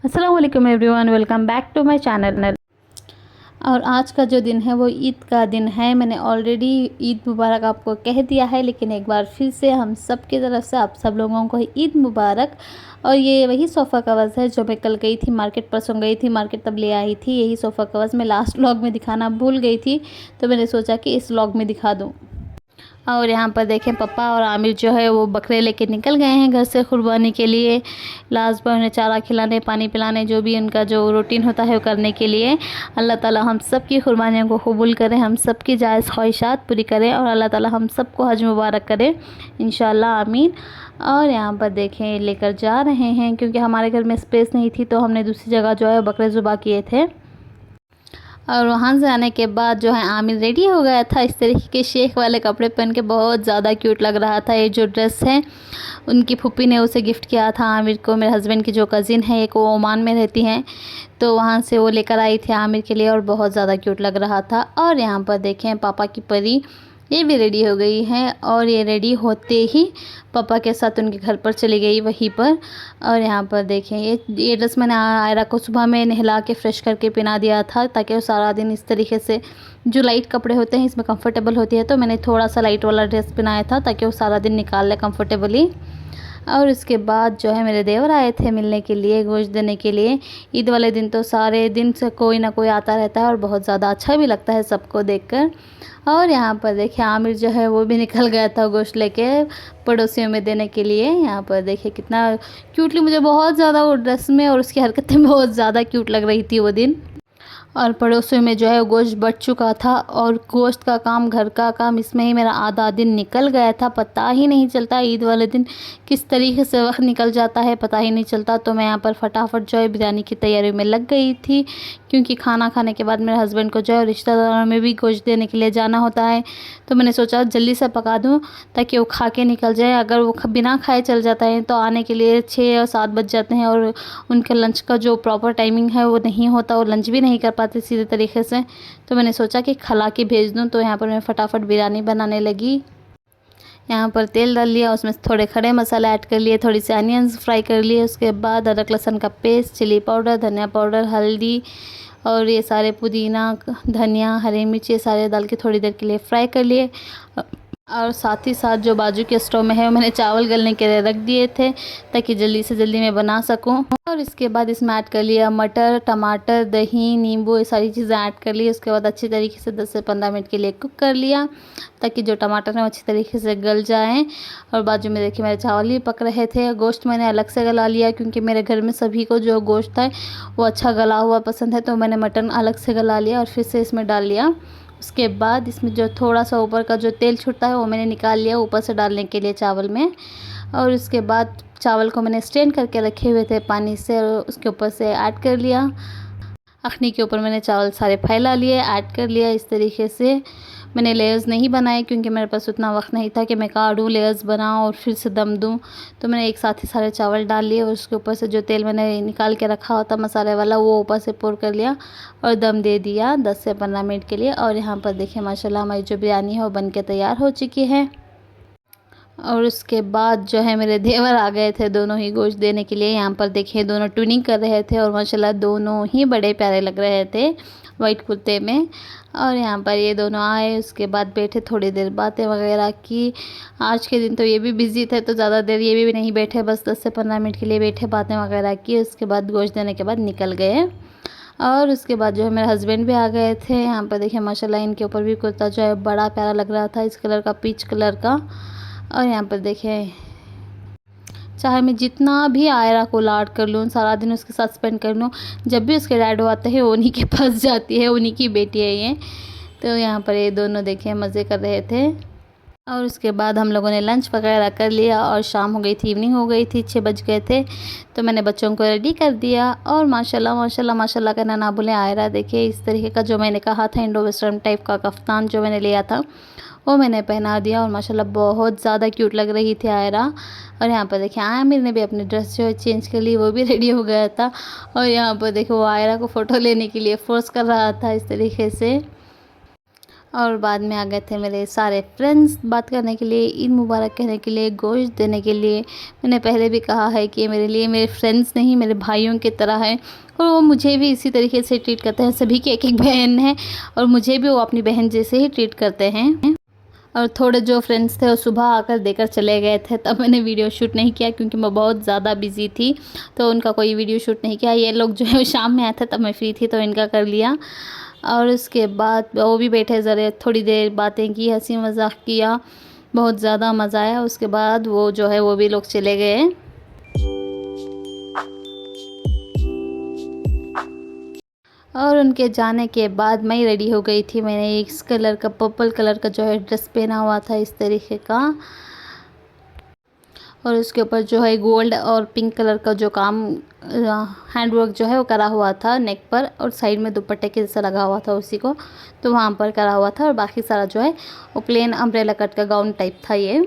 अस्सलाम वालेकुम everyone, welcome back to my channel. और आज का जो दिन है वो ईद का दिन है। मैंने ऑलरेडी ईद मुबारक आपको कह दिया है, लेकिन एक बार फिर से हम सब की तरफ से आप सब लोगों को ईद मुबारक। और ये वही सोफ़ा कवर्स है जो मैं कल गई थी मार्केट, परसों गई थी मार्केट तब ले आई थी। यही सोफ़ा कवर्स मैं लास्ट व्लॉग में दिखाना भूल गई थी, तो मैंने सोचा कि इस व्लॉग में दिखा दूँ। और यहाँ पर देखें पापा और आमिर जो है वो बकरे लेके निकल गए हैं घर से कुर्बानी के लिए। लास्ट बार उन्हें चारा खिलाने, पानी पिलाने, जो भी उनका जो रूटीन होता है वो करने के लिए। अल्लाह ताला हम सब की कुर्बानियों को कबूल करें, हम सब की जायज़ ख्वाहिशात पूरी करें और अल्लाह ताला हम सबको हज मुबारक करें इंशाल्लाह, आमीन। और यहाँ पर देखें लेकर जा रहे हैं, क्योंकि हमारे घर में स्पेस नहीं थी तो हमने दूसरी जगह जो है बकरे ज़ुबा किए थे। और वहाँ से आने के बाद जो है आमिर रेडी हो गया था इस तरीके के शेख वाले कपड़े पहन के, बहुत ज़्यादा क्यूट लग रहा था। ये जो ड्रेस है उनकी फूफी ने उसे गिफ्ट किया था आमिर को। मेरे हस्बैंड की जो कज़िन है एक, वो ओमान में रहती हैं, तो वहाँ से वो लेकर आई थी आमिर के लिए और बहुत ज़्यादा क्यूट लग रहा था। और यहाँ पर देखें पापा की परी ये भी रेडी हो गई है, और ये रेडी होते ही पापा के साथ उनके घर पर चली गई वहीं पर। और यहाँ पर देखें ये ड्रेस मैंने आयरा को सुबह में नहला के फ्रेश करके पहना दिया था, ताकि वो सारा दिन इस तरीके से, जो लाइट कपड़े होते हैं इसमें कंफर्टेबल होती है, तो मैंने थोड़ा सा लाइट वाला ड्रेस पहनाया था ताकि वो सारा दिन निकाल ले कंफर्टेबली। और उसके बाद जो है मेरे देवर आए थे मिलने के लिए, गोश्त देने के लिए। ईद वाले दिन तो सारे दिन से कोई ना कोई आता रहता है और बहुत ज़्यादा अच्छा भी लगता है सबको देखकर। और यहाँ पर देखिए आमिर जो है वो भी निकल गया था गोश्त लेके पड़ोसियों में देने के लिए। यहाँ पर देखिए कितना क्यूटली, मुझे बहुत ज़्यादा वो ड्रेस में और उसकी हरकतें बहुत ज़्यादा क्यूट लग रही थी वो दिन। और पड़ोसियों में जो है गोश्त बढ़ चुका था, और गोश्त का काम, घर का काम, इसमें ही मेरा आधा दिन निकल गया था। पता ही नहीं चलता ईद वाले दिन किस तरीके से वक्त निकल जाता है, पता ही नहीं चलता। तो मैं यहाँ पर फटाफट जो है बिरयानी की तैयारी में लग गई थी, क्योंकि खाना खाने के बाद मेरे हस्बैंड को जो है रिश्तेदारों में भी गोश्त देने के लिए जाना होता है। तो मैंने सोचा जल्दी से पका दूँ ताकि वो खा के निकल जाए। अगर वो बिना खाए चल जाता है तो आने के लिए 6 और 7 बज जाते हैं, और उनके लंच का जो प्रॉपर टाइमिंग है वो नहीं होता, वो लंच भी नहीं कर पाते सीधे तरीके से। तो मैंने सोचा कि खिला के भेज दूँ। तो यहाँ पर मैं फटाफट बिरयानी बनाने लगी। यहाँ पर तेल डाल लिया, उसमें थोड़े खड़े मसाले ऐड कर लिए, थोड़ी सी अनियंस फ्राई कर लिए, उसके बाद अदरक लहसुन का पेस्ट, चिली पाउडर, धनिया पाउडर, हल्दी और ये सारे पुदीना, धनिया, हरी मिर्च, ये सारे डाल के थोड़ी देर के लिए फ्राई कर लिए। और साथ ही साथ जो बाजू के स्टोव में है मैंने चावल गलने के लिए रख दिए थे, ताकि जल्दी से जल्दी मैं बना सकूं। और इसके बाद इसमें ऐड कर लिया मटर, टमाटर, दही, नींबू, ये सारी चीज़ें ऐड कर ली। उसके बाद अच्छी तरीके से 10 से 15 मिनट के लिए कुक कर लिया, ताकि जो टमाटर हैं अच्छी तरीके से गल जाएँ। और बाजू में देखिए मेरे चावल भी पक रहे थे। गोश्त मैंने अलग से गला लिया, क्योंकि मेरे घर में सभी को जो गोश्त है वो अच्छा गला हुआ पसंद है, तो मैंने मटन अलग से गला लिया और फिर से इसमें डाल लिया। उसके बाद इसमें जो थोड़ा सा ऊपर का जो तेल छूटता है वो मैंने निकाल लिया ऊपर से डालने के लिए चावल में। और उसके बाद चावल को मैंने स्ट्रेन करके रखे हुए थे पानी से, और उसके ऊपर से ऐड कर लिया। अखनी के ऊपर मैंने चावल सारे फैला लिए, ऐड कर लिया। इस तरीके से मैंने लेयर्स नहीं बनाए, क्योंकि मेरे पास उतना वक्त नहीं था कि मैं काटूँ, लेयर्स बनाऊँ और फिर से दम दूँ। तो मैंने एक साथ ही सारे चावल डाल लिए, और उसके ऊपर से जो तेल मैंने निकाल के रखा होता मसाले वाला वो ऊपर से पोर कर लिया और दम दे दिया 10 से 15 मिनट के लिए। और यहाँ पर देखिए माशाल्लाह हमारी जो बिरयानी है वो बन के तैयार हो चुकी है। और उसके बाद जो है मेरे देवर आ गए थे दोनों ही गोश्त देने के लिए। यहाँ पर देखिए दोनों ट्यूनिंग कर रहे थे, और माशाल्लाह दोनों ही बड़े प्यारे लग रहे थे वाइट कुर्ते में। और यहाँ पर ये दोनों आए, उसके बाद बैठे, थोड़ी देर बातें वगैरह की। आज के दिन तो ये भी बिज़ी थे, तो ज़्यादा देर ये भी नहीं बैठे, बस 10 से 15 मिनट के लिए बैठे, बातें वगैरह की। उसके बाद गोश्त देने के बाद निकल गए। और उसके बाद जो है मेरे हस्बैंड भी आ गए थे। यहाँ पर देखिए माशाल्लाह इनके ऊपर भी कुर्ता जो है बड़ा प्यारा लग रहा था, इस कलर का, पीच कलर का। और यहाँ पर देखें चाहे मैं जितना भी आयरा को लाड कर लूँ, सारा दिन उसके साथ स्पेंड कर लूँ, जब भी उसके डैड आते हैं उन्हीं के पास जाती है, उन्हीं की बेटी है ये। तो यहाँ पर ये दोनों देखें मज़े कर रहे थे। और उसके बाद हम लोगों ने लंच वगैरह कर लिया, और शाम हो गई थी, इवनिंग हो गई थी, 6 बज गए थे। तो मैंने बच्चों को रेडी कर दिया। और माशाल्लाह माशाल्लाह माशाल्लाह कहना ना भूलें, आयरा देखिए इस तरीके का जो मैंने कहा था इंडो वेस्टर्न टाइप का कफ्तान जो मैंने लिया था वो मैंने पहना दिया, और माशाल्लाह बहुत ज़्यादा क्यूट लग रही थी आयरा। और यहाँ पर देखिए आमिर ने भी अपनी ड्रेस जो है चेंज कर ली, वो भी रेडी हो गया था। और यहाँ पर देखो वो आयरा को फ़ोटो लेने के लिए फोर्स कर रहा था इस तरीके से। और बाद में आ गए थे मेरे सारे फ्रेंड्स बात करने के लिए, ईद मुबारक कहने के लिए, गोश्त देने के लिए। मैंने पहले भी कहा है कि मेरे लिए मेरे फ्रेंड्स नहीं, मेरे भाइयों की तरह है, और वो मुझे भी इसी तरीके से ट्रीट करते हैं। सभी की एक एक बहन है और मुझे भी वो अपनी बहन जैसे ही ट्रीट करते हैं। और थोड़े जो फ्रेंड्स थे वो सुबह आकर देकर चले गए थे, तब मैंने वीडियो शूट नहीं किया क्योंकि मैं बहुत ज़्यादा बिज़ी थी, तो उनका कोई वीडियो शूट नहीं किया। ये लोग जो है शाम में आए थे, तब मैं फ्री थी तो इनका कर लिया। और उसके बाद वो भी बैठे ज़रा थोड़ी देर बातें की, हंसी मजाक किया, बहुत ज़्यादा मज़ा आया। उसके बाद वो जो है वो भी लोग चले गए। और उनके जाने के बाद मैं रेडी हो गई थी। मैंने इस कलर का, पर्पल कलर का जो है ड्रेस पहना हुआ था इस तरीके का, और उसके ऊपर जो है गोल्ड और पिंक कलर का जो काम हैंडवर्क जो है वो करा हुआ था नेक पर, और साइड में दुपट्टे के जैसा लगा हुआ था उसी को, तो वहाँ पर करा हुआ था। और बाकी सारा जो है वो प्लेन अम्ब्रेला कट का गाउन टाइप था ये।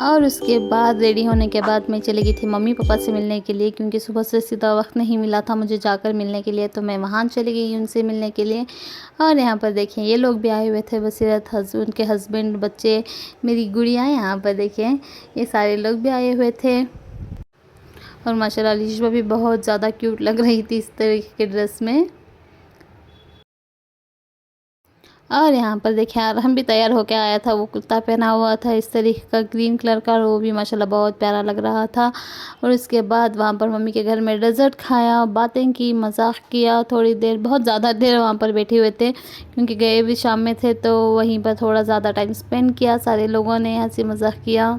और उसके बाद रेडी होने के बाद मैं चली गई थी मम्मी पापा से मिलने के लिए, क्योंकि सुबह से सीधा वक्त नहीं मिला था मुझे जाकर मिलने के लिए, तो मैं वहाँ चली गई उनसे मिलने के लिए। और यहाँ पर देखें ये लोग भी आए हुए थे, बसीरत उनके हस्बैंड, बच्चे, मेरी गुड़िया। यहाँ पर देखें ये सारे लोग भी आए हुए थे। और माशाल्लाह लिशबा भी बहुत ज़्यादा क्यूट लग रही थी इस तरीके के ड्रेस में। और यहाँ पर देखिए अरहम भी तैयार होकर आया था, वो कुर्ता पहना हुआ था इस तरीके का ग्रीन कलर का, और वो भी माशाल्लाह बहुत प्यारा लग रहा था। और उसके बाद वहाँ पर मम्मी के घर में डेज़र्ट खाया, बातें की, मजाक किया थोड़ी देर, बहुत ज़्यादा देर वहाँ पर बैठे हुए थे क्योंकि गए भी शाम में थे, तो वहीं पर थोड़ा ज़्यादा टाइम स्पेंड किया, सारे लोगों ने हंसी मजाक किया।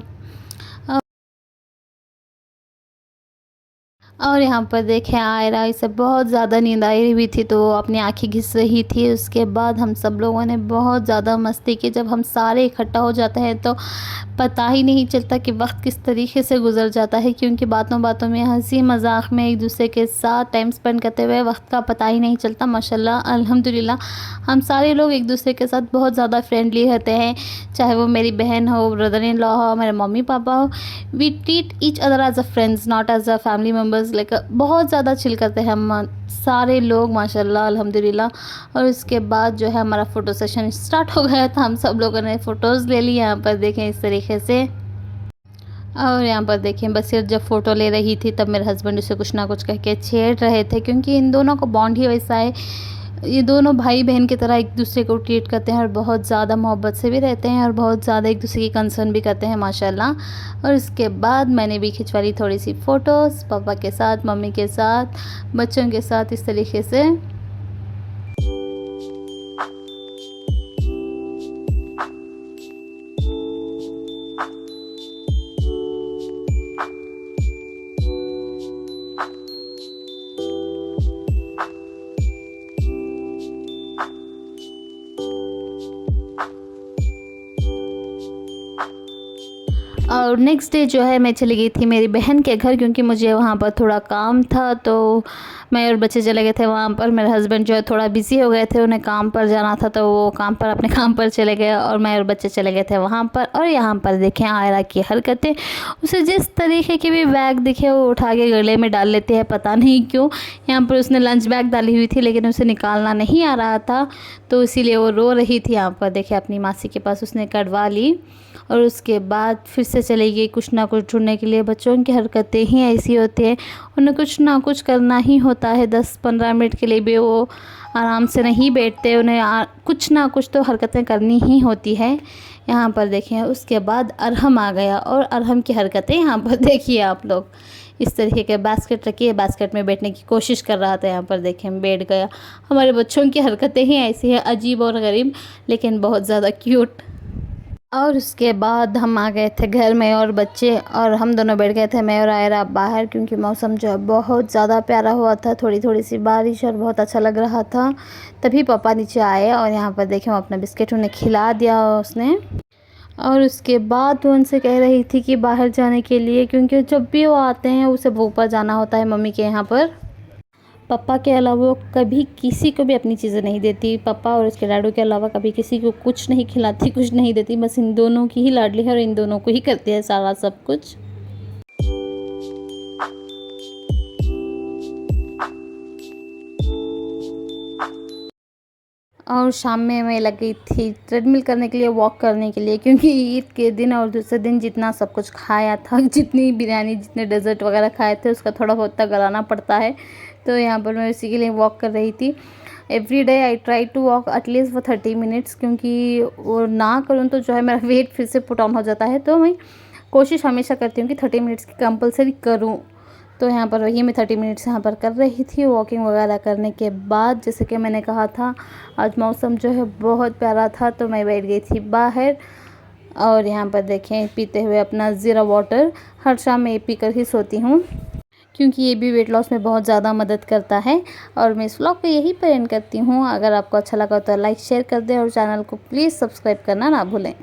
और यहाँ पर देखें आयरा, इसे बहुत ज़्यादा नींद आई हुई थी तो वो अपनी आँखें घिस रही थी। उसके बाद हम सब लोगों ने बहुत ज़्यादा मस्ती की। जब हम सारे इकट्ठा हो जाते हैं तो पता ही नहीं चलता कि वक्त किस तरीके से गुजर जाता है, क्योंकि बातों बातों में, हंसी मजाक में एक दूसरे के साथ टाइम स्पेंड करते हुए वक्त का पता ही नहीं चलता। माशाल्लाह अल्हम्दुलिल्लाह हम सारे लोग एक दूसरे के साथ बहुत ज़्यादा फ्रेंडली रहते हैं, चाहे वो मेरी बहन हो, ब्रदर इन लॉ हो, मेरे मम्मी पापा हो। We treat each other as a friends, not as a family members. Like बहुत ज़्यादा चिल करते हैं हम सारे लोग माशाल्लाह अल्हम्दुलिल्लाह। और उसके बाद जो है हमारा फ़ोटो सेशन स्टार्ट हो गया था, हम सब लोगों ने फ़ोटोज़ ले ली। यहाँ पर देखें इस तरीके से। और यहाँ पर देखें बसीरत जब फ़ोटो ले रही थी तब मेरे हस्बैंड उसे कुछ ना कुछ कह के छेड़ रहे थे, क्योंकि इन दोनों का बॉन्ड ही वैसा है। ये दोनों भाई बहन की तरह एक दूसरे को ट्रीट करते हैं और बहुत ज़्यादा मोहब्बत से भी रहते हैं और बहुत ज़्यादा एक दूसरे की कंसर्न भी करते हैं माशाल्लाह। और उसके बाद मैंने भी खिंचवा ली थोड़ी सी फ़ोटोज़ पापा के साथ, मम्मी के साथ, बच्चों के साथ इस तरीके से। और नेक्स्ट डे जो है मैं चली गई थी मेरी बहन के घर, क्योंकि मुझे वहाँ पर थोड़ा काम था, तो मैं और बच्चे चले गए थे वहाँ पर। मेरे हस्बैंड जो है थोड़ा बिज़ी हो गए थे, उन्हें काम पर जाना था, तो वो काम पर अपने काम पर चले गए और मैं और बच्चे चले गए थे वहाँ पर। और यहाँ पर देखें आयरा की हरकतें, उसे जिस तरीके की भी बैग दिखे वो उठा के गले में डाल लेते हैं, पता नहीं क्यों। यहाँ पर उसने लंच बैग डाली हुई थी लेकिन उसे निकालना नहीं आ रहा था, तो इसीलिए वो रो रही थी। यहाँ पर देखे अपनी मासी के पास उसने कढ़वा ली और उसके बाद फिर से चली गई कुछ ना कुछ ढूंढने के लिए। बच्चों की हरकतें ही ऐसी होती है, उन्हें कुछ ना कुछ करना ही होता है। 10-15 मिनट के लिए भी वो आराम से नहीं बैठते, उन्हें कुछ ना कुछ तो हरकतें करनी ही होती है। यहाँ पर देखें उसके बाद अरहम आ गया और अरहम की हरकतें यहाँ पर देखिए आप लोग। इस तरीके के बास्केट रखिए, बास्केट में बैठने की कोशिश कर रहा था। यहाँ पर देखें बैठ गया। हमारे बच्चों की हरकतें ही ऐसी है, अजीब और गरीब लेकिन बहुत ज़्यादा क्यूट। और उसके बाद हम आ गए थे घर में और बच्चे और हम दोनों बैठ गए थे, मैं और आयरा बाहर, क्योंकि मौसम जो है बहुत ज़्यादा प्यारा हुआ था, थोड़ी थोड़ी सी बारिश और बहुत अच्छा लग रहा था। तभी पापा नीचे आए और यहाँ पर देखें वो अपना बिस्किट उन्हें खिला दिया उसने। और उसके बाद वो उनसे कह रही थी कि बाहर जाने के लिए, क्योंकि जब भी वो आते हैं उसे ऊपर जाना होता है मम्मी के यहाँ पर। पापा के अलावा वो कभी किसी को भी अपनी चीज़ें नहीं देती। पापा और उसके डैडू के अलावा कभी किसी को कुछ नहीं खिलाती, कुछ नहीं देती। बस इन दोनों की ही लाडली है और इन दोनों को ही करती है सारा सब कुछ। और शाम में मैं लग गई थी ट्रेडमिल करने के लिए, वॉक करने के लिए, क्योंकि ईद के दिन और दूसरे दिन जितना सब कुछ खाया था, जितनी बिरयानी, जितने डेज़र्ट वगैरह खाए थे, उसका थोड़ा बहुत तक गलाना पड़ता है। तो यहाँ पर मैं उसी के लिए वॉक कर रही थी। Every day I try to walk at least for 30 minutes, क्योंकि वो ना करूँ तो जो है मेरा वेट फिर से पुट ऑन हो जाता है। तो मैं कोशिश हमेशा करती हूँ कि 30 मिनट्स की कंपलसरी करूँ। तो यहाँ पर वही मैं 30 मिनट्स यहाँ पर कर रही थी वॉकिंग वगैरह करने के बाद। जैसे कि मैंने कहा था, आज मौसम जो है बहुत प्यारा था, तो मैं बैठ गई थी बाहर। और यहाँ पर देखें पीते हुए अपना ज़ीरा वाटर, हर शाम मैं पी कर ही सोती हूँ, क्योंकि ये भी वेट लॉस में बहुत ज़्यादा मदद करता है। और मैं इस व्लॉग को यही पर एंड करती हूँ। अगर आपको अच्छा लगा तो लाइक शेयर कर दें और चैनल को प्लीज़ सब्सक्राइब करना ना भूलें।